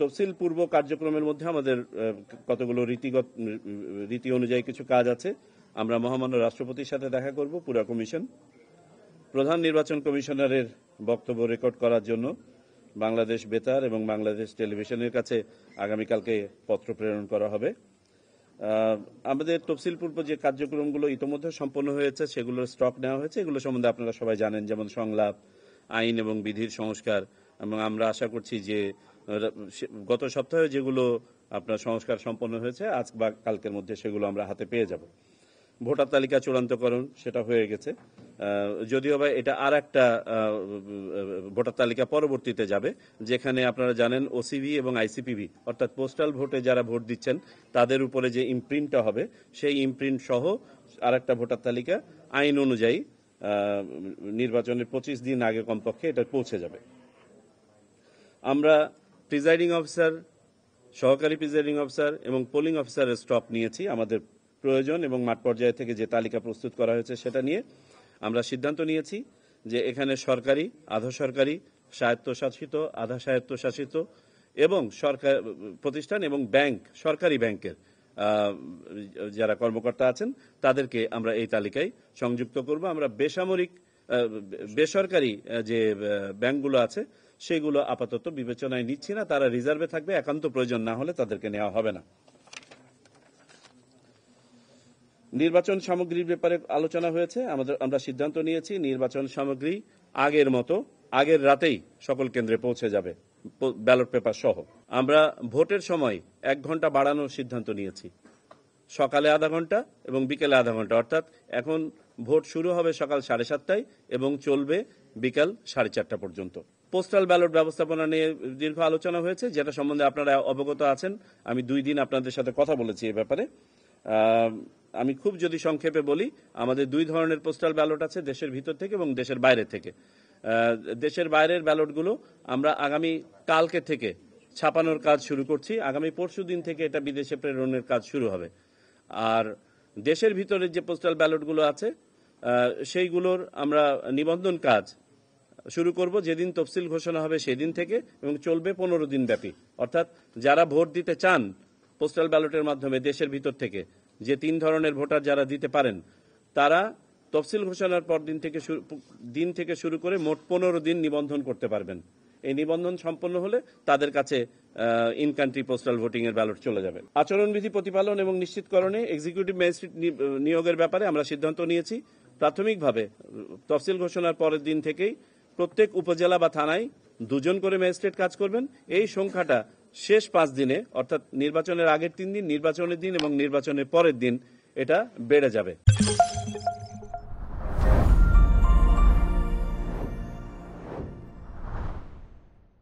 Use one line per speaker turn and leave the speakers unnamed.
তফসিল পূর্ব কার্যক্রমের মধ্যে আমাদের কতগুলো রীতি অনুযায়ী কিছু কাজ আছে। আমরা মহামান্য রাষ্ট্রপতির সাথে দেখা করব। পুরা কমিশন প্রধান নির্বাচন কমিশনারের বক্তব্য রেকর্ড করার জন্য বাংলাদেশ বেতার এবং বাংলাদেশ টেলিভিশনের কাছে আগামীকালকে পত্র প্রেরণ করা হবে। আমাদের তফসিল পূর্ব যে কার্যক্রমগুলো ইতোমধ্যে সম্পন্ন হয়েছে সেগুলোর স্টক নেওয়া হয়েছে। এগুলো সম্বন্ধে আপনারা সবাই জানেন, যেমন সংলাপ, আইন এবং বিধির সংস্কার, এবং আমরা আশা করছি যে গত সপ্তাহে যেগুলো আপনার সংস্কার সম্পন্ন হয়েছে আজ বা কালকের মধ্যে সেগুলো আমরা হাতে পেয়ে যাব। ভোটার তালিকা চূড়ান্তকরণ সেটা হয়ে গেছে, যদিও বা এটা আর একটা ভোটার তালিকা পরবর্তীতে যাবে, যেখানে আপনারা জানেন ওসিভি এবং আইসিপিভি অর্থাৎ পোস্টাল ভোটে যারা ভোট দিচ্ছেন তাদের উপরে যে ইমপ্রিন্টটা হবে সেই ইমপ্রিন্ট সহ আর একটা ভোটার তালিকা আইন অনুযায়ী নির্বাচনের 25 দিন আগে কমপক্ষে এটা পৌঁছে যাবে। আমরা প্রিজাইডিং অফিসার, সহকারী প্রিজাইডিং অফিসার এবং পোলিং অফিসারের স্টপ নিয়েছি। আমাদের প্রয়োজন এবং মাঠ পর্যায়ে থেকে যে তালিকা প্রস্তুত করা হয়েছে সেটা নিয়ে আমরা সিদ্ধান্ত নিয়েছি যে এখানে সরকারি, আধা সরকারি, স্বায়ত্তশাসিত, আধা স্বায়ত্তশাসিত এবং সরকার প্রতিষ্ঠান এবং ব্যাংক, সরকারি ব্যাংকের যারা কর্মকর্তা আছেন তাদেরকে আমরা এই তালিকায় সংযুক্ত করব। আমরা বেসরকারি যে ব্যাংকগুলো আছে সেগুলো আপাতত বিবেচনায় নিচ্ছি না, তারা রিজার্ভে থাকবে, একান্ত প্রয়োজন না হলে তাদেরকে নেওয়া হবে না। নির্বাচন সামগ্রীর ব্যাপারে আলোচনা হয়েছে। আমরা সিদ্ধান্ত নিয়েছি নির্বাচন সামগ্রী আগের মতো আগের রাতেই সকল কেন্দ্রে পৌঁছে যাবে, ব্যালট পেপার সহ। আমরা ভোটের সময় 1 ঘন্টা বাড়ানোর সিদ্ধান্ত নিয়েছি, সকালে আধা ঘন্টা এবং বিকেলে আধা ঘন্টা, অর্থাৎ এখন ভোট শুরু হবে সকাল 7:30টায় এবং চলবে বিকাল 4:30 পর্যন্ত। পোস্টাল ব্যালট ব্যবস্থাপনা নিয়ে দীর্ঘ আলোচনা হয়েছে, যেটা সম্বন্ধে আপনারা অবগত আছেন। আমি 2 দিন আপনাদের সাথে কথা বলেছি এ ব্যাপারে। আমি খুব যদি সংক্ষেপে বলি, আমাদের 2 ধরনের পোস্টাল ব্যালট আছে, দেশের ভিতর থেকে এবং দেশের বাইরে থেকে। দেশের বাইরের ব্যালটগুলো আমরা আগামী কালকে থেকে ছাপানোর কাজ শুরু করছি। আগামী পরশু দিন থেকে এটা বিদেশে প্রেরণের কাজ শুরু হবে। আর দেশের ভিতরের যে পোস্টাল ব্যালটগুলো আছে সেইগুলোর আমরা নিবন্ধন কাজ শুরু করব যেদিন তফসিল ঘোষণা হবে সেদিন থেকে এবং চলবে 15 দিন ব্যাপী। অর্থাৎ যারা ভোট দিতে চান পোস্টাল ব্যালটের মাধ্যমে দেশের ভিতর থেকে, যে 3 ধরনের ভোটার যারা দিতে পারেন, তারা তফসিল ঘোষণার পর দিন থেকে শুরু করে মোট 15 দিন নিবন্ধন করতে পারবেন। এই নিবন্ধন সম্পন্ন হলে তাদের কাছে ইন কান্ট্রি পোস্টাল ভোটিং এর ব্যালট চলে যাবে। আচরণবিধি প্রতিপালন এবং নিশ্চিতকরণে এক্সিকিউটিভ ম্যাজিস্ট্রেট নিয়োগের ব্যাপারে আমরা সিদ্ধান্ত নিয়েছি। প্রাথমিকভাবে তফসিল ঘোষণার পরের দিন থেকেই প্রত্যেক উপজেলা বা থানায় 2 জন করে ম্যাজিস্ট্রেট কাজ করবেন। এই সংখ্যাটা শেষ 5 দিনে, অর্থাৎ নির্বাচনের আগের 3 দিন, নির্বাচনের দিন এবং নির্বাচনের পরের দিন এটা বেড়ে যাবে।